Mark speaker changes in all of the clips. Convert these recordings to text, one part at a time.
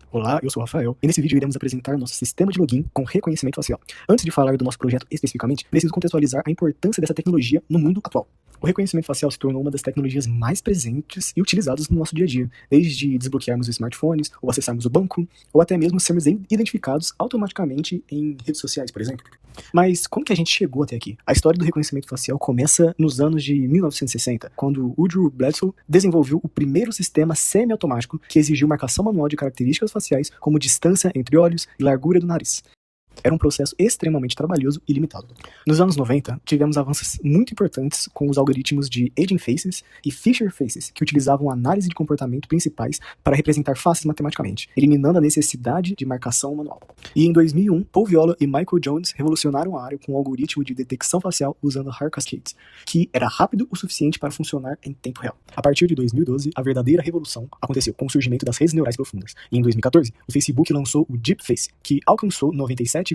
Speaker 1: Olá, eu sou o Rafael, e nesse vídeo iremos apresentar nosso sistema de login com reconhecimento facial. Antes de falar do nosso projeto especificamente, preciso contextualizar a importância dessa tecnologia no mundo atual. O reconhecimento facial se tornou uma das tecnologias mais presentes e utilizadas no nosso dia a dia, desde desbloquearmos os smartphones, ou acessarmos o banco, ou até mesmo sermos identificados automaticamente em redes sociais, por exemplo. Mas como que a gente chegou até aqui? A história do reconhecimento facial começa nos anos de 1960, quando Woodrow Bledsoe desenvolveu o primeiro sistema semi-automático que exigiu marcação manual de características faciais, como distância entre olhos e largura do nariz. Era um processo extremamente trabalhoso e limitado. Nos anos 90, tivemos avanços muito importantes com os algoritmos de Aging Faces e Fisher Faces, que utilizavam análise de comportamento principais para representar faces matematicamente, eliminando a necessidade de marcação manual. E em 2001, Paul Viola e Michael Jones revolucionaram a área com um algoritmo de detecção facial usando Hair Cascades, que era rápido o suficiente para funcionar em tempo real. A partir de 2012, a verdadeira revolução aconteceu com o surgimento das redes neurais profundas. E em 2014, o Facebook lançou o Deep Face, que alcançou 97,35%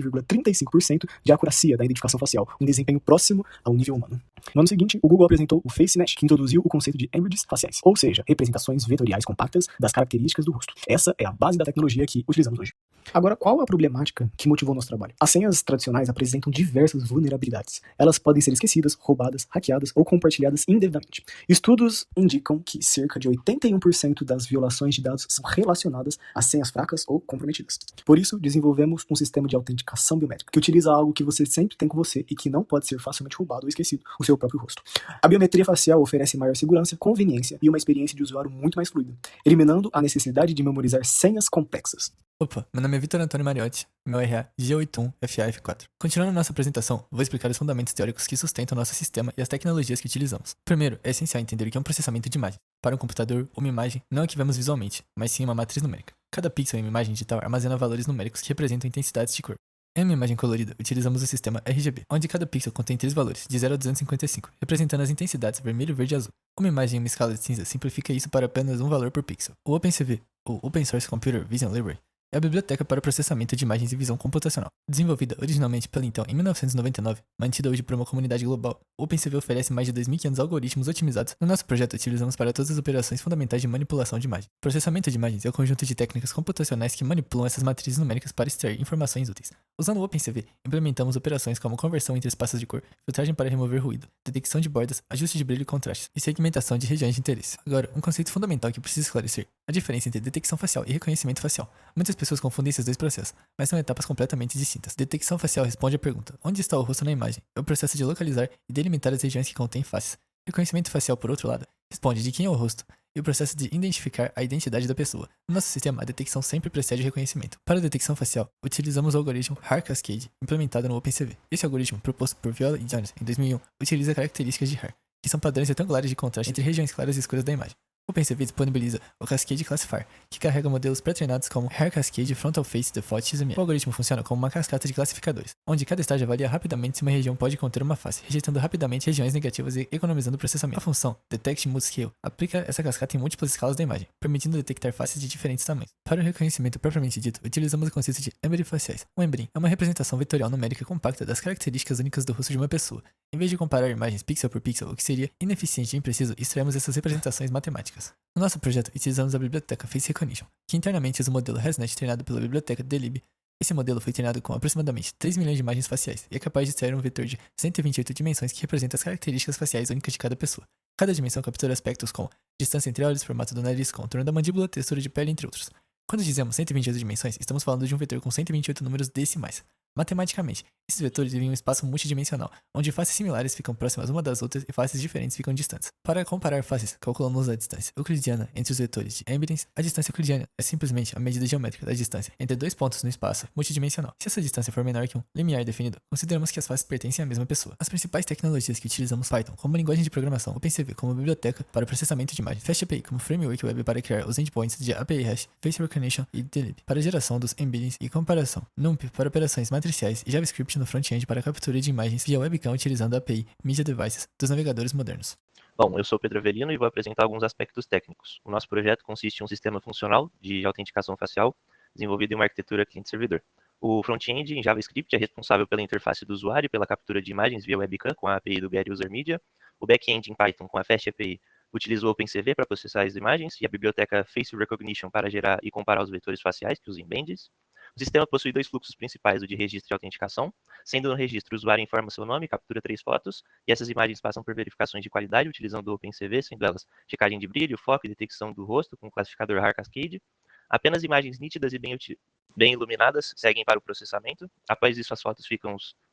Speaker 1: de acuracia da identificação facial, um desempenho próximo ao nível humano. No ano seguinte, o Google apresentou o Face Mesh, que introduziu o conceito de images faciais, ou seja, representações vetoriais compactas das características do rosto. Essa é a base da tecnologia que utilizamos hoje. Agora, qual a problemática que motivou nosso trabalho? As senhas tradicionais apresentam diversas vulnerabilidades. Elas podem ser esquecidas, roubadas, hackeadas ou compartilhadas indevidamente. Estudos indicam que cerca de 81% das violações de dados são relacionadas a senhas fracas ou comprometidas. Por isso, desenvolvemos um sistema de autenticação biométrica, que utiliza algo que você sempre tem com você e que não pode ser facilmente roubado ou esquecido, o seu próprio rosto. A biometria facial oferece maior segurança, conveniência e uma experiência de usuário muito mais fluida, eliminando a necessidade de memorizar senhas complexas.
Speaker 2: Opa, meu nome é Vitor Antônio Mariotti, meu RA G81FAF4. Continuando nossa apresentação, vou explicar os fundamentos teóricos que sustentam nosso sistema e as tecnologias que utilizamos. Primeiro, é essencial entender o que é um processamento de imagem. Para um computador, uma imagem não é o que vemos visualmente, mas sim uma matriz numérica. Cada pixel em uma imagem digital armazena valores numéricos que representam intensidades de cor. Em uma imagem colorida, utilizamos o sistema RGB, onde cada pixel contém 3 valores, de 0 a 255, representando as intensidades vermelho, verde e azul. Uma imagem em uma escala de cinza simplifica isso para apenas um valor por pixel. O OpenCV, ou Open Source Computer Vision Library, é a biblioteca para o processamento de imagens e visão computacional. Desenvolvida originalmente pela Intel em 1999, mantida hoje por uma comunidade global, o OpenCV oferece mais de 2.500 algoritmos otimizados. No nosso projeto, utilizamos para todas as operações fundamentais de manipulação de imagem. Processamento de imagens é o conjunto de técnicas computacionais que manipulam essas matrizes numéricas para extrair informações úteis. Usando o OpenCV, implementamos operações como conversão entre espaços de cor, filtragem para remover ruído, detecção de bordas, ajuste de brilho e contrastes, e segmentação de regiões de interesse. Agora, um conceito fundamental que preciso esclarecer: a diferença entre detecção facial e reconhecimento facial. Muitas pessoas confundem esses dois processos, mas são etapas completamente distintas. Detecção facial responde à pergunta: onde está o rosto na imagem? É o processo de localizar e delimitar as regiões que contêm faces. Reconhecimento facial, por outro lado, responde de quem é o rosto e o processo de identificar a identidade da pessoa. No nosso sistema, a detecção sempre precede o reconhecimento. Para a detecção facial, utilizamos o algoritmo Hair Cascade, implementado no OpenCV. Esse algoritmo, proposto por Viola e Jones em 2001, utiliza características de Hair, que são padrões retangulares de contraste entre regiões claras e escuras da imagem. O OpenCV disponibiliza o Cascade Classifier, que carrega modelos pré-treinados como Hair Cascade Frontal Face Default XML. O algoritmo funciona como uma cascata de classificadores, onde cada estágio avalia rapidamente se uma região pode conter uma face, rejeitando rapidamente regiões negativas e economizando o processamento. A função Detect Mood Scale aplica essa cascata em múltiplas escalas da imagem, permitindo detectar faces de diferentes tamanhos. Para o reconhecimento propriamente dito, utilizamos o conceito de embed faciais. Um embrim é uma representação vetorial numérica compacta das características únicas do rosto de uma pessoa. Em vez de comparar imagens pixel por pixel, o que seria ineficiente e impreciso, extraímos essas representações matemáticas. No nosso projeto, utilizamos a biblioteca Face Recognition, que internamente usa o modelo ResNet treinado pela biblioteca DLib. Esse modelo foi treinado com aproximadamente 3 milhões de imagens faciais e é capaz de extrair um vetor de 128 dimensões que representa as características faciais únicas de cada pessoa. Cada dimensão captura aspectos como distância entre olhos, formato do nariz, contorno da mandíbula, textura de pele, entre outros. Quando dizemos 128 dimensões, estamos falando de um vetor com 128 números decimais. Matematicamente, esses vetores vivem em um espaço multidimensional, onde faces similares ficam próximas uma das outras e faces diferentes ficam distantes. Para comparar faces, calculamos a distância euclidiana entre os vetores de embedings. A distância euclidiana é simplesmente a medida geométrica da distância entre dois pontos no espaço multidimensional. Se essa distância for menor que um limiar definido, consideramos que as faces pertencem à mesma pessoa. As principais tecnologias que utilizamos: Python como linguagem de programação, OpenCV como biblioteca para processamento de imagens, FastAPI como framework web para criar os endpoints de API Hash, Face Recognition e DLib para geração dos embeddings e comparação, NumPy para operações matriciais e JavaScript no front-end para captura de imagens via webcam utilizando a API Media Devices dos navegadores modernos.
Speaker 3: Bom, eu sou Pedro Avelino e vou apresentar alguns aspectos técnicos. O nosso projeto consiste em um sistema funcional de autenticação facial desenvolvido em uma arquitetura cliente-servidor. O front-end em JavaScript é responsável pela interface do usuário e pela captura de imagens via webcam com a API do Get User Media. O back-end em Python com a FastAPI utiliza o OpenCV para processar as imagens e a biblioteca Face Recognition para gerar e comparar os vetores faciais, que os embeddings. O sistema possui dois fluxos principais, o de registro e autenticação. Sendo no registro, o usuário informa seu nome, captura 3 fotos, e essas imagens passam por verificações de qualidade utilizando o OpenCV, sendo elas checagem de brilho, foco e detecção do rosto com o classificador HAR Cascade. Apenas imagens nítidas e bem iluminadas seguem para o processamento. Após isso, as fotos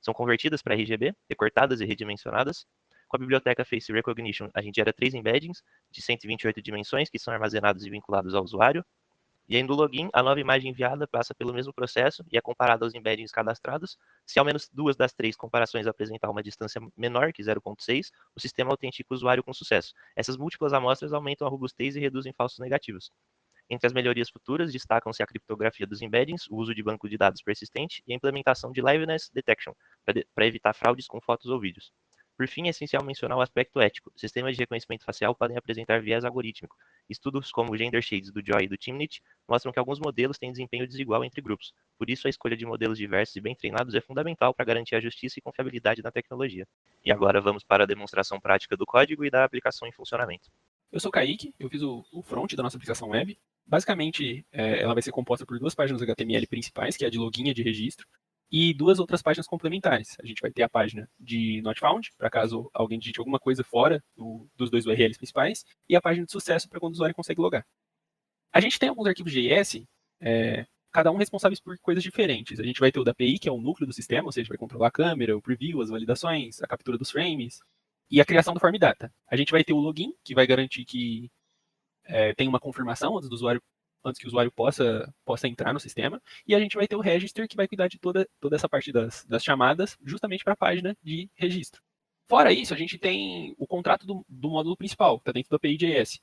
Speaker 3: são convertidas para RGB, recortadas e redimensionadas. Com a biblioteca Face Recognition, a gente gera 3 embeddings de 128 dimensões que são armazenados e vinculados ao usuário. E aí no login, a nova imagem enviada passa pelo mesmo processo e é comparada aos embeddings cadastrados. Se ao menos 2 das 3 comparações apresentar uma distância menor que 0.6, o sistema autentica o usuário com sucesso. Essas múltiplas amostras aumentam a robustez e reduzem falsos negativos. Entre as melhorias futuras, destacam-se a criptografia dos embeddings, o uso de banco de dados persistente e a implementação de liveness detection, para evitar fraudes com fotos ou vídeos. Por fim, é essencial mencionar o aspecto ético. Sistemas de reconhecimento facial podem apresentar viés algorítmico. Estudos como o Gender Shades do Joy e do Timnit mostram que alguns modelos têm desempenho desigual entre grupos. Por isso, a escolha de modelos diversos e bem treinados é fundamental para garantir a justiça e confiabilidade na tecnologia. E agora vamos para a demonstração prática do código e da aplicação em funcionamento.
Speaker 4: Eu sou o Kaique, eu fiz o front da nossa aplicação web. Basicamente, ela vai ser composta por 2 páginas HTML principais, que é a de login e a de registro, e 2 outras páginas complementares. A gente vai ter a página de Not Found, para caso alguém digite alguma coisa fora dos 2 URLs principais, e a página de sucesso para quando o usuário consegue logar. A gente tem alguns arquivos JS, cada um responsáveis por coisas diferentes. A gente vai ter o da API, que é o núcleo do sistema, ou seja, vai controlar a câmera, o preview, as validações, a captura dos frames, e a criação do form data. A gente vai ter o login, que vai garantir que tem uma confirmação antes que o usuário possa entrar no sistema. E a gente vai ter o register, que vai cuidar de toda essa parte das chamadas, justamente para a página de registro. Fora isso, a gente tem o contrato do módulo principal, que está dentro do API.js.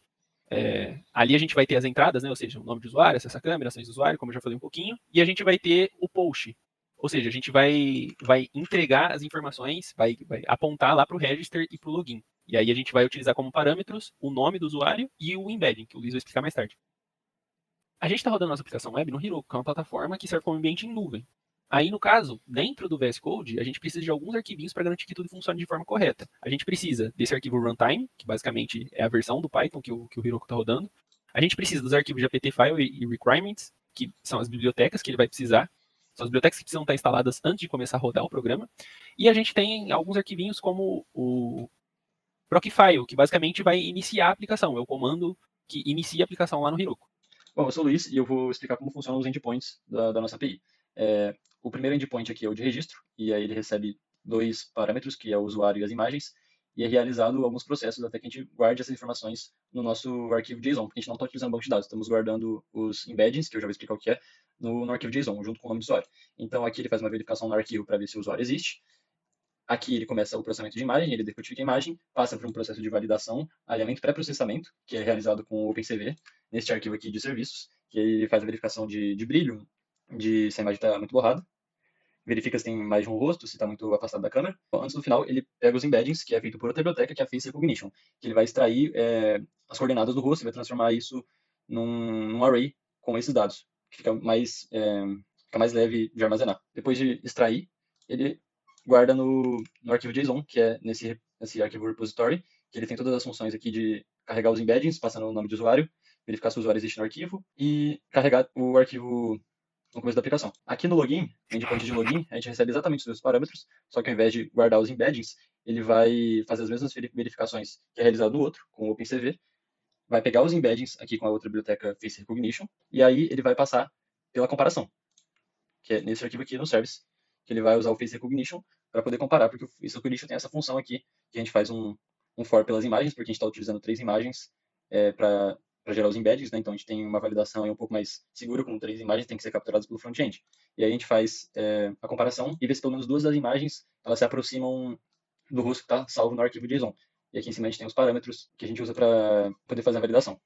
Speaker 4: Ali a gente vai ter as entradas, né? Ou seja, o nome de usuário, acesso à câmera, ações do usuário, como eu já falei um pouquinho. E a gente vai ter o post. Ou seja, a gente vai entregar as informações, vai apontar lá para o register e para o login. E aí a gente vai utilizar como parâmetros o nome do usuário e o embedding, que o Luiz vai explicar mais tarde. A gente está rodando nossa aplicação web no Heroku, que é uma plataforma que serve como ambiente em nuvem. Aí, no caso, dentro do VS Code, a gente precisa de alguns arquivinhos para garantir que tudo funcione de forma correta. A gente precisa desse arquivo runtime, que basicamente é a versão do Python que o Heroku está rodando. A gente precisa dos arquivos de apt-file e requirements, que são as bibliotecas que ele vai precisar. São as bibliotecas que precisam estar instaladas antes de começar a rodar o programa. E a gente tem alguns arquivinhos como o Procfile, que basicamente vai iniciar a aplicação. É o comando que inicia a aplicação lá no Heroku.
Speaker 5: Bom, eu sou o Luiz e eu vou explicar como funcionam os endpoints da nossa API. O primeiro endpoint aqui é o de registro, e aí ele recebe 2 parâmetros, que é o usuário e as imagens, e é realizado alguns processos até que a gente guarde essas informações no nosso arquivo JSON, porque a gente não está utilizando banco de dados, estamos guardando os embeddings, que eu já vou explicar o que é, no arquivo JSON, junto com o nome do usuário. Então aqui ele faz uma verificação no arquivo para ver se o usuário existe. Aqui ele começa o processamento de imagem, ele decodifica a imagem, passa por um processo de validação, alinhamento pré-processamento, que é realizado com o OpenCV, neste arquivo aqui de serviços, que ele faz a verificação de brilho, se a imagem está muito borrada, verifica se tem mais de um rosto, se está muito afastado da câmera. Antes do final, ele pega os embeddings, que é feito por outra biblioteca, que é a Face Recognition, que ele vai extrair as coordenadas do rosto e vai transformar isso num array com esses dados, que fica mais leve de armazenar. Depois de extrair, ele guarda no arquivo JSON, que é nesse arquivo repository, que ele tem todas as funções aqui de carregar os embeddings, passando o nome de usuário, verificar se o usuário existe no arquivo e carregar o arquivo no começo da aplicação. Aqui no login, no endpoint de login, a gente recebe exatamente os mesmos parâmetros, só que ao invés de guardar os embeddings, ele vai fazer as mesmas verificações que é realizado no outro, com o OpenCV, vai pegar os embeddings aqui com a outra biblioteca Face Recognition, e aí ele vai passar pela comparação, que é nesse arquivo aqui no service, que ele vai usar o Face Recognition para poder comparar, porque o Face Recognition tem essa função aqui, que a gente faz um for pelas imagens, porque a gente está utilizando 3 imagens para gerar os embeddings, né? Então a gente tem uma validação um pouco mais segura, com 3 imagens tem que ser capturadas pelo front-end. E aí a gente faz a comparação e vê se pelo menos 2 das imagens elas se aproximam do rosto que está salvo no arquivo JSON. E aqui em cima a gente tem os parâmetros que a gente usa para poder fazer a validação.